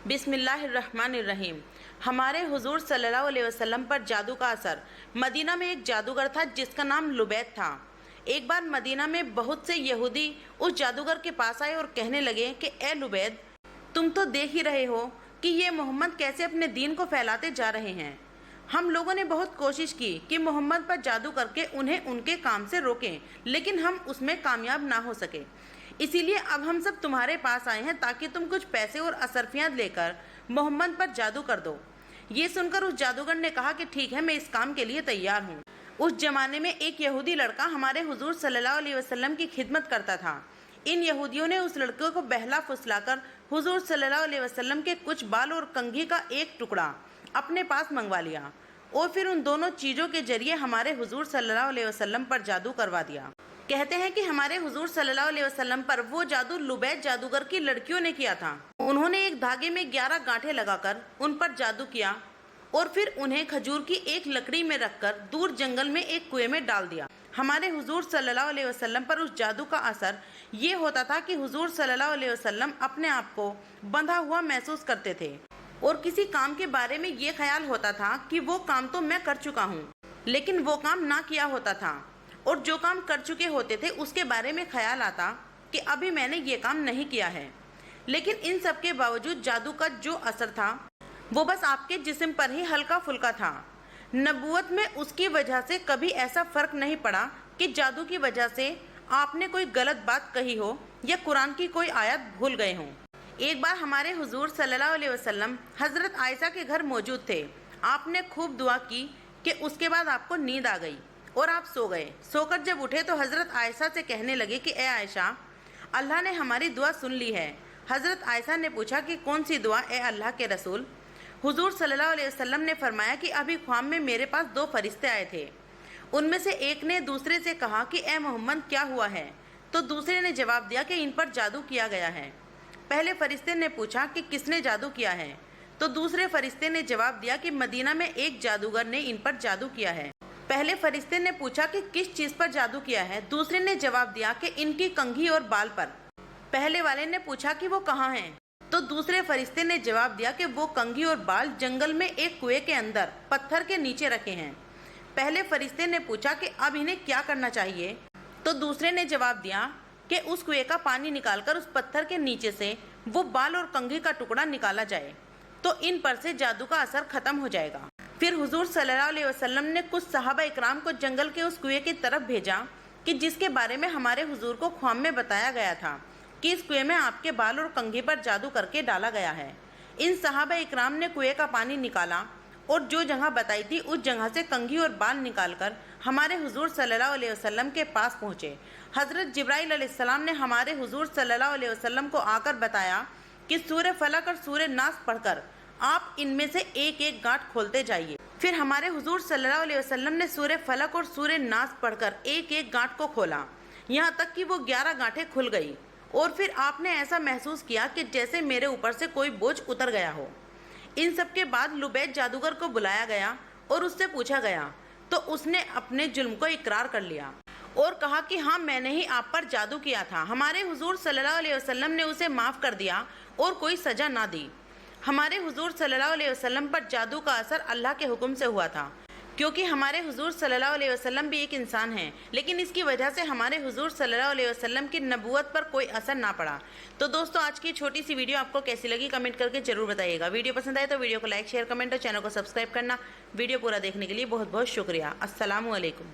बिस्मिल्लाहिर्रहमानिर्रहीम। हमारे हुजूर सल्लल्लाहु अलैहि वसल्लम पर जादू का असर। मदीना में एक जादूगर था जिसका नाम लुबैद था। एक बार मदीना में बहुत से यहूदी उस जादूगर के पास आए और कहने लगे कि ए लुबैद, तुम तो देख ही रहे हो कि ये मोहम्मद कैसे अपने दीन को फैलाते जा रहे हैं। हम लोगों ने बहुत कोशिश की कि मोहम्मद पर जादू करके उन्हें उनके काम से रोकें, लेकिन हम उसमें कामयाब ना हो सके। इसीलिए अब हम सब तुम्हारे पास आए हैं ताकि तुम कुछ पैसे और असरफियाँ लेकर मोहम्मद पर जादू कर दो। ये सुनकर उस जादूगर ने कहा कि ठीक है, मैं इस काम के लिए तैयार हूँ। उस जमाने में एक यहूदी लड़का हमारे हुजूर सल्लल्लाहु अलैहि वसल्लम की खिदमत करता था। इन यहूदियों ने उस लड़के को बहला फुसलाकर हुजूर सल्लल्लाहु अलैहि वसल्लम के कुछ बाल और कंघी का एक टुकड़ा अपने पास मंगवा लिया और फिर उन दोनों चीज़ों के जरिए हमारे हुजूर सल्लल्लाहु अलैहि वसल्लम पर जादू करवा दिया। कहते हैं कि हमारे हुजूर सल्लल्लाहु अलैहि वसल्लम पर वो जादू लुबैद जादूगर की लड़कियों ने किया था। उन्होंने एक धागे में 11 गांठें लगाकर उन पर जादू किया और फिर उन्हें खजूर की एक लकड़ी में रखकर दूर जंगल में एक कुएं में डाल दिया। हमारे हुजूर सल्लल्लाहु अलैहि वसल्लम पर उस जादू का असर ये होता था कि हुजूर सल्लल्लाहु अलैहि वसल्लम अपने आप को बंधा हुआ महसूस करते थे और किसी काम के बारे में ये ख्याल होता था कि वो काम तो मैं कर चुका हूँ, लेकिन वो काम ना किया होता था, और जो काम कर चुके होते थे उसके बारे में ख्याल आता कि अभी मैंने ये काम नहीं किया है। लेकिन इन सब के बावजूद जादू का जो असर था वो बस आपके जिस्म पर ही हल्का फुल्का था। नबूवत में उसकी वजह से कभी ऐसा फर्क नहीं पड़ा कि जादू की वजह से आपने कोई गलत बात कही हो या कुरान की कोई आयत भूल गए हों। एक बार हमारे हुजूर सल्लल्लाहु अलैहि वसल्लम हज़रत आयशा के घर मौजूद थे। आपने खूब दुआ की कि उसके बाद आपको नींद आ गई और आप सो गए। सोकर जब उठे तो हज़रत आयशा से कहने लगे कि ए आयशा, अल्लाह ने हमारी दुआ सुन ली है। हज़रत आयशा ने पूछा कि कौन सी दुआ ए अल्लाह के रसूल? हुजूर सल्लल्लाहु अलैहि वसल्लम ने फरमाया कि अभी ख्वाब में मेरे पास 2 फरिश्ते आए थे। उनमें से एक ने दूसरे से कहा कि ए मोहम्मद, क्या हुआ है? तो दूसरे ने जवाब दिया कि इन पर जादू किया गया है। पहले फरिश्ते ने पूछा कि किसने जादू किया है? तो दूसरे फरिश्ते ने जवाब दिया कि मदीना में एक जादूगर ने इन पर जादू किया है। पहले फरिश्ते ने पूछा कि किस चीज़ पर जादू किया है? दूसरे ने जवाब दिया कि इनकी कंघी और बाल पर। पहले वाले ने पूछा कि वो कहाँ हैं? तो दूसरे फरिश्ते ने जवाब दिया कि वो कंघी और बाल जंगल में एक कुएं के अंदर पत्थर के नीचे रखे हैं। पहले फरिश्ते ने पूछा कि अब इन्हें क्या करना चाहिए? तो दूसरे ने जवाब दिया कि उस कुएं का पानी निकालकर उस पत्थर के नीचे से वो बाल और कंघी का टुकड़ा निकाला जाए तो इन पर से जादू का असर खत्म हो जाएगा। फिर हुजूर सल्लल्लाहु अलैहि वसल्लम ने कुछ सहाबा इकराम को जंगल के उस कुएं की तरफ भेजा कि जिसके बारे में हमारे हुजूर को ख्वाब में बताया गया था कि इस कुएं में आपके बाल और कंघी पर जादू करके डाला गया है। इन सहाबा इकराम ने कुएं का पानी निकाला और जो जगह बताई थी उस जगह से कंघी और बाल निकालकर हमारे हुजूर सल्लल्लाहु अलैहि वसल्लम के पास पहुँचे। हज़रत जिब्राइल अलैहिस्सलाम ने हमारे हुजूर सल्लल्लाहु अलैहि वसल्लम को आकर बताया कि सूरह फलक और सूरह नास पढ़कर आप इनमें से एक एक गांठ खोलते जाइए। फिर हमारे हुजूर सल्लल्लाहु अलैहि वसल्लम ने सूरह फलक और सूरह नास पढ़कर एक एक गांठ को खोला, यहाँ तक कि वो 11 गांठें खुल गई और फिर आपने ऐसा महसूस किया कि जैसे मेरे ऊपर से कोई बोझ उतर गया हो। इन सब के बाद लुबैद जादूगर को बुलाया गया और उससे पूछा गया तो उसने अपने जुल्म को इकरार कर लिया और कहा कि हाँ, मैंने ही आप पर जादू किया था। हमारे हुजूर सल्लल्लाहु अलैहि वसल्लम ने उसे माफ़ कर दिया और कोई सज़ा ना दी। हमारे हुजूर सल्लल्लाहु अलैहि वसल्लम पर जादू का असर अल्लाह के हुक्म से हुआ था, क्योंकि हमारे हुजूर सल्लल्लाहु अलैहि वसल्लम भी एक इंसान हैं, लेकिन इसकी वजह से हमारे हुजूर सल्लल्लाहु अलैहि वसल्लम की नबूवत पर कोई असर ना पड़ा। तो दोस्तों, आज की छोटी सी वीडियो आपको कैसी लगी कमेंट करके जरूर बताइएगा। वीडियो पसंद आए तो वीडियो को लाइक, शेयर, कमेंट और चैनल को सब्सक्राइब करना। वीडियो पूरा देखने के लिए बहुत बहुत शुक्रिया। अस्सलामु अलैकुम।